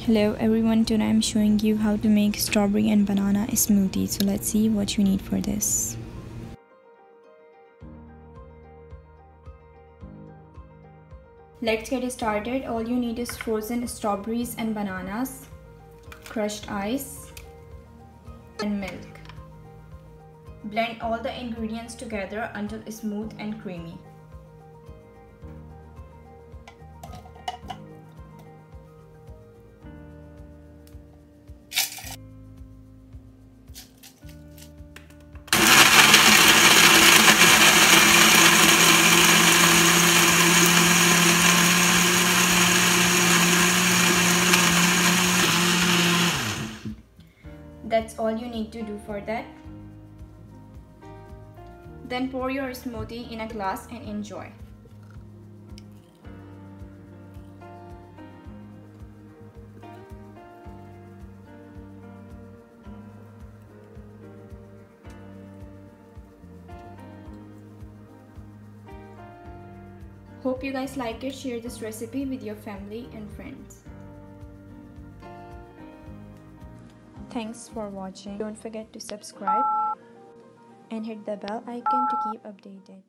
Hello everyone, today I'm showing you how to make strawberry and banana smoothie. So let's see what you need for this. Let's get started. All you need is frozen strawberries and bananas, crushed ice, and milk. Blend all the ingredients together until smooth and creamy. That's all you need to do for that. Then pour your smoothie in a glass and enjoy. Hope you guys like it. Share this recipe with your family and friends. Thanks for watching. Don't forget to subscribe and hit the bell icon to keep updated.